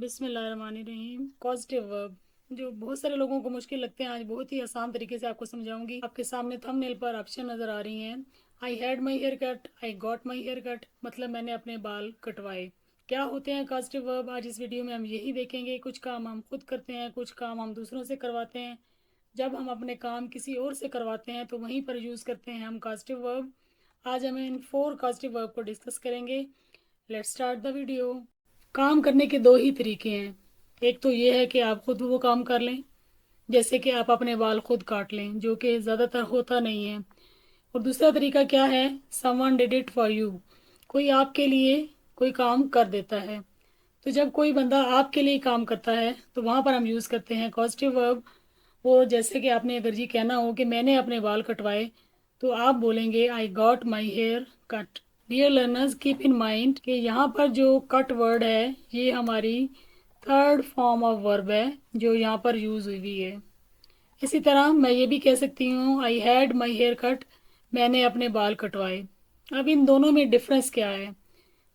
बिस्मिल्लाहिर्रहमानिर्रहीम। Positive verb जो बहुत सारे लोगों को मुश्किल लगते हैं, आज बहुत ही आसान तरीके से आपको समझाऊंगी। आपके सामने थंबनेल पर ऑप्शन नज़र आ रही हैं। I had my hair cut, I got my hair cut, मतलब मैंने अपने बाल कटवाए। क्या होते हैं पॉजिटिव वर्ब? आज इस वीडियो में हम यही देखेंगे। कुछ काम हम खुद करते हैं, कुछ काम हम दूसरों से करवाते हैं। जब हम अपने काम किसी और से करवाते हैं तो वहीं पर यूज़ करते हैं हम पॉजिटिव वर्ब। आज हम इन 4 पॉजिटिव वर्ब को डिस्कस करेंगे। Let's start the video. काम करने के दो ही तरीके हैं। एक तो ये है कि आप खुद वो काम कर लें, जैसे कि आप अपने बाल खुद काट लें, जो कि ज़्यादातर होता नहीं है। और दूसरा तरीका क्या है? Someone did it for you, कोई आपके लिए कोई काम कर देता है। तो जब कोई बंदा आपके लिए काम करता है तो वहाँ पर हम यूज़ करते हैं पॉजिटिव वर्ब। वो जैसे कि आपने अगर जी कहना हो कि मैंने अपने बाल कटवाए, तो आप बोलेंगे I got my hair cut. Dear learners, keep in mind कि यहाँ पर जो कट वर्ड है ये हमारी थर्ड फॉर्म ऑफ वर्ब है जो यहाँ पर यूज़ हुई है। इसी तरह मैं ये भी कह सकती हूँ I had my hair cut, मैंने अपने बाल कटवाए। अब इन दोनों में डिफरेंस क्या है?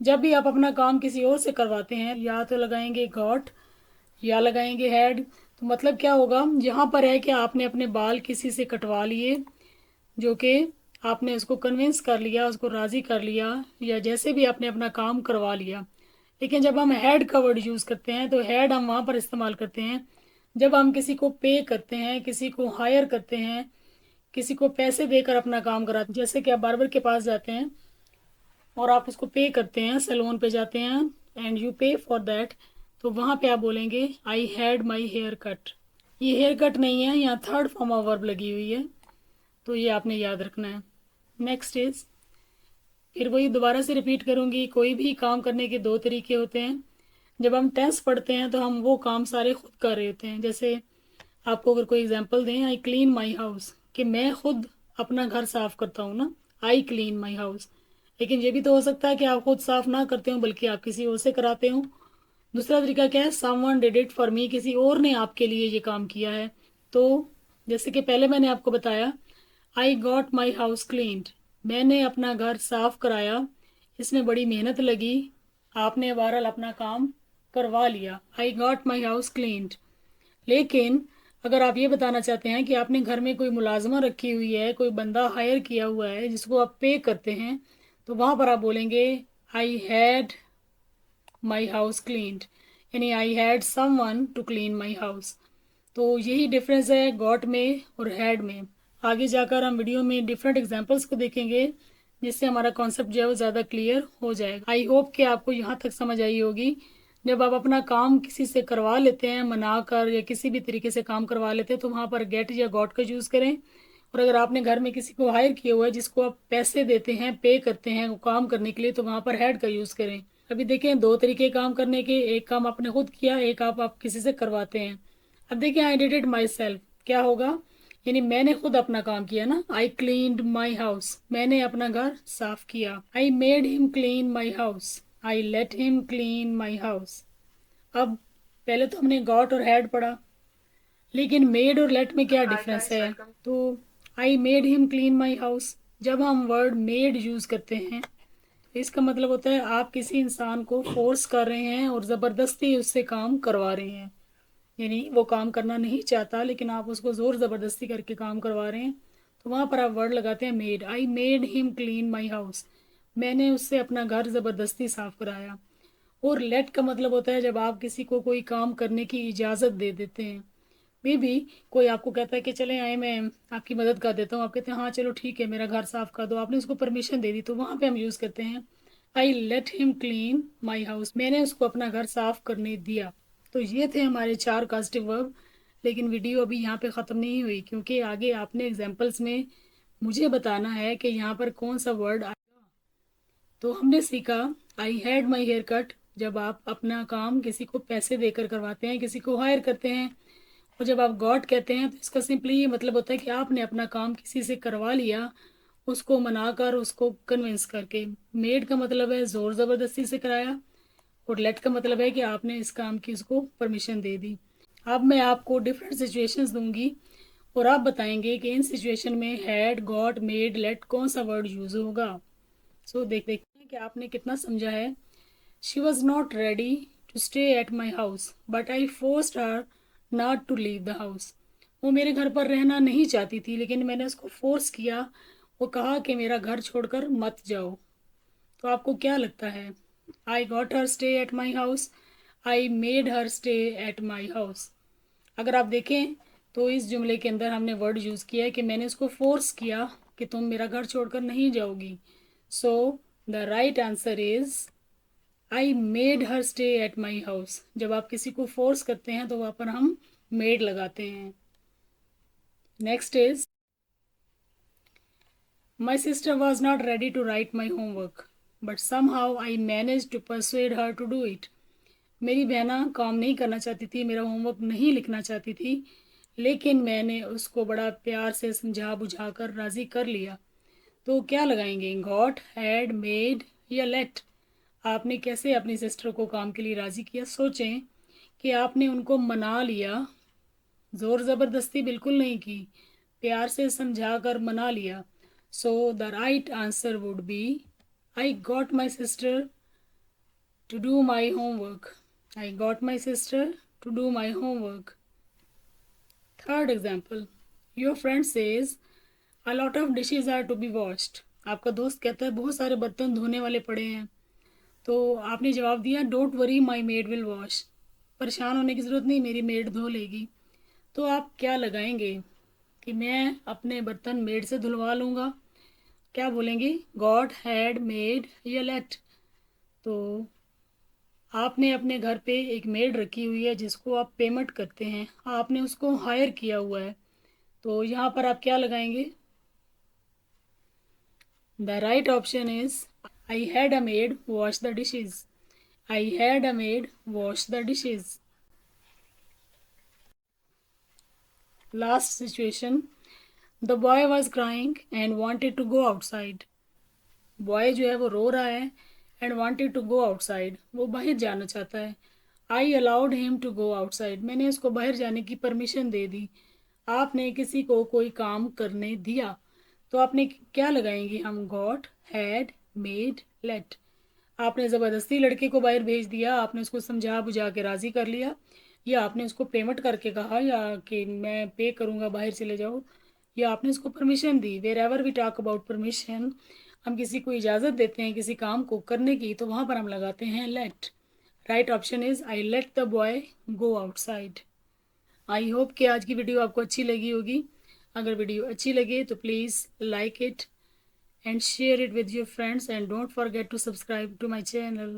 जब भी आप अपना काम किसी और से करवाते हैं, या तो लगाएंगे गॉट या लगाएंगे हैड। तो मतलब क्या होगा? यहाँ पर है कि आपने अपने बाल किसी से कटवा लिए, जो कि आपने उसको कन्विंस कर लिया, उसको राज़ी कर लिया, या जैसे भी आपने अपना काम करवा लिया। लेकिन जब हम हैड का वर्ड यूज़ करते हैं तो हैड हम वहाँ पर इस्तेमाल करते हैं जब हम किसी को पे करते हैं, किसी को हायर करते हैं, किसी को पैसे देकर अपना काम कराते हैं। जैसे कि आप बार्बर के पास जाते हैं और आप उसको पे करते हैं, सैलून पे जाते हैं and you pay for that, तो वहाँ पे आप बोलेंगे I had my hair cut. ये हेयर कट नहीं है, यहाँ थर्ड फॉर्म ऑफ वर्ब लगी हुई है, तो ये आपने याद रखना है। नेक्स्ट इज, फिर वही दोबारा से रिपीट करूँगी, कोई भी काम करने के दो तरीके होते हैं। जब हम टेंस पढ़ते हैं तो हम वो काम सारे खुद कर रहे होते हैं। जैसे आपको अगर कोई एग्जांपल दें, आई क्लीन माई हाउस, कि मैं खुद अपना घर साफ करता हूँ ना, आई क्लीन माई हाउस। लेकिन ये भी तो हो सकता है कि आप खुद साफ ना करते हो बल्कि आप किसी और से कराते हो। दूसरा तरीका क्या है? Someone did it for me, किसी और ने आपके लिए ये काम किया है। तो जैसे कि पहले मैंने आपको बताया, आई गॉट माई हाउस क्लीन्ड, मैंने अपना घर साफ कराया, इसमें बड़ी मेहनत लगी, आपने बहरहाल अपना काम करवा लिया। आई गॉट माई हाउस क्लीन्ड। लेकिन अगर आप ये बताना चाहते हैं कि आपने घर में कोई मुलाजमा रखी हुई है, कोई बंदा हायर किया हुआ है जिसको आप पे करते हैं, तो वहाँ पर आप बोलेंगे I had my house cleaned, यानी I had someone to clean my house. तो यही डिफरेंस है गॉट में और हैड में। आगे जाकर हम वीडियो में डिफरेंट एग्जांपल्स को देखेंगे, जिससे हमारा कॉन्सेप्ट जो है वो ज़्यादा क्लियर हो जाएगा। आई होप कि आपको यहाँ तक समझ आई होगी। जब आप अपना काम किसी से करवा लेते हैं, मना कर या किसी भी तरीके से काम करवा लेते हैं, तो वहाँ पर गेट या गॉट का यूज़ करें। और अगर आपने घर में किसी को हायर किया हुआ है, जिसको आप पैसे देते हैं, पे करते हैं वो काम करने के लिए, तो वहाँ पर हैड का यूज़ करें। अभी देखें, दो तरीके काम करने के, एक काम आपने खुद किया, एक आप किसी से करवाते हैं। अब देखिए, I did it my self क्या होगा? यानी मैंने खुद अपना काम किया ना। आई क्लीन्ड माई हाउस, मैंने अपना घर साफ किया। I made him clean my house, I let him clean my house. अब पहले तो हमने गॉट और हैड पढ़ा, लेकिन मेड और लेट में क्या डिफरेंस है? तो I made him clean my house, जब हम वर्ड मेड यूज करते हैं तो इसका मतलब होता है आप किसी इंसान को फोर्स कर रहे हैं और ज़बरदस्ती उससे काम करवा रहे हैं। यानी वो काम करना नहीं चाहता लेकिन आप उसको ज़ोर ज़बरदस्ती करके काम करवा रहे हैं, तो वहाँ पर आप वर्ड लगाते हैं made. I made him clean my house, मैंने उससे अपना घर ज़बरदस्ती साफ कराया। और लेट का मतलब होता है जब आप किसी को कोई काम करने की इजाज़त दे देते हैं। मे बी कोई आपको कहता है कि चले आए, मैं आपकी मदद कर देता हूँ, आप कहते हैं हाँ चलो ठीक है, मेरा घर साफ कर दो, आपने उसको परमिशन दे दी, तो वहाँ पे हम यूज़ करते हैं I let him clean my house, मैंने उसको अपना घर साफ करने दिया। तो ये थे हमारे 4 पॉजिटिव वर्ब। लेकिन वीडियो अभी यहाँ पे ख़त्म नहीं हुई, क्योंकि आगे आपने एग्जाम्पल्स में मुझे बताना है कि यहाँ पर कौन सा वर्ड आएगा। तो हमने सीखा I had my hair cut, जब आप अपना काम किसी को पैसे देकर करवाते हैं, किसी को हायर करते हैं। और जब आप गॉट कहते हैं तो इसका सिंपली ये मतलब होता है कि आपने अपना काम किसी से करवा लिया, उसको मनाकर, उसको कन्विंस करके। मेड का मतलब है ज़ोर ज़बरदस्ती से कराया, और लेट का मतलब है कि आपने इस काम की उसको परमिशन दे दी। अब मैं आपको डिफरेंट सिचुएशंस दूंगी और आप बताएंगे कि इन सिचुएशन में हैड, गॉट, मेड, लेट कौन सा वर्ड यूज़ होगा। सो देखते हैं कि आपने कितना समझा है। She was not ready to stay at my house, but I forced her not to leave the house. वो मेरे घर पर रहना नहीं चाहती थी, लेकिन मैंने उसको फोर्स किया। वो कहा कि मेरा घर छोड़कर मत जाओ। तो आपको क्या लगता है? I got her stay at my house, I made her stay at my house. अगर आप देखें तो इस जुमले के अंदर हमने वर्ड यूज़ किया है कि मैंने उसको फोर्स किया कि तुम मेरा घर छोड़कर नहीं जाओगी। सो the right answer is I made her stay at my house. जब आप किसी को फोर्स करते हैं तो वहाँ पर हम मेड लगाते हैं। Next is my sister was not ready to write my homework, but somehow I manage to persuade her to do it. मेरी बहना काम नहीं करना चाहती थी, मेरा होमवर्क नहीं लिखना चाहती थी, लेकिन मैंने उसको बड़ा प्यार से समझा बुझा कर राज़ी कर लिया। तो क्या लगाएंगे? गॉट, हैड, मेड या लेट। आपने कैसे अपनी सिस्टर को काम के लिए राज़ी किया? सोचें कि आपने उनको मना लिया, ज़ोर ज़बरदस्ती बिल्कुल नहीं की, प्यार से समझा कर मना लिया। So the right answer would be I got my sister to do my homework. I got my sister to do my homework. Third example, your friend says a lot of dishes are to be washed. आपका दोस्त कहता है बहुत सारे बर्तन धोने वाले पड़े हैं। तो आपने जवाब दिया don't worry my made will wash. परेशान होने की ज़रूरत नहीं, मेरी मेड धो लेगी। तो आप क्या लगाएंगे कि मैं अपने बर्तन मेड से धुलवा लूँगा? क्या बोलेंगे? गॉट, हैड, मेड या लेट। तो आपने अपने घर पे एक मेड रखी हुई है जिसको आप पेमेंट करते हैं, आपने उसको हायर किया हुआ है। तो यहाँ पर आप क्या लगाएंगे? The right option is I had a maid wash the dishes. I had a maid wash the dishes. Last situation, the boy was crying and wanted to go outside. Boy जो है वो रो रहा है and wanted to go outside, वो बाहर जाना चाहता है। I allowed him to go outside, मैंने उसको बाहर जाने की परमिशन दे दी। आपने किसी को कोई काम करने दिया, तो आपने क्या लगाएंगे? हम गॉट, हैड, मेड, लेट। आपने ज़बरदस्ती लड़के को बाहर भेज दिया, आपने उसको समझा बुझा के राज़ी कर लिया, या आपने उसको पेमेंट करके कहा या कि मैं पे करूँगा बाहर चले जाओ, या आपने उसको परमिशन दी। Wherever we talk about permission, हम किसी को इजाज़त देते हैं किसी काम को करने की, तो वहाँ पर हम लगाते हैं let. Right option is I let the boy go outside. I hope कि आज की वीडियो आपको अच्छी लगी होगी। अगर वीडियो अच्छी लगे तो please like it and share it with your friends, and don't forget to subscribe to my channel.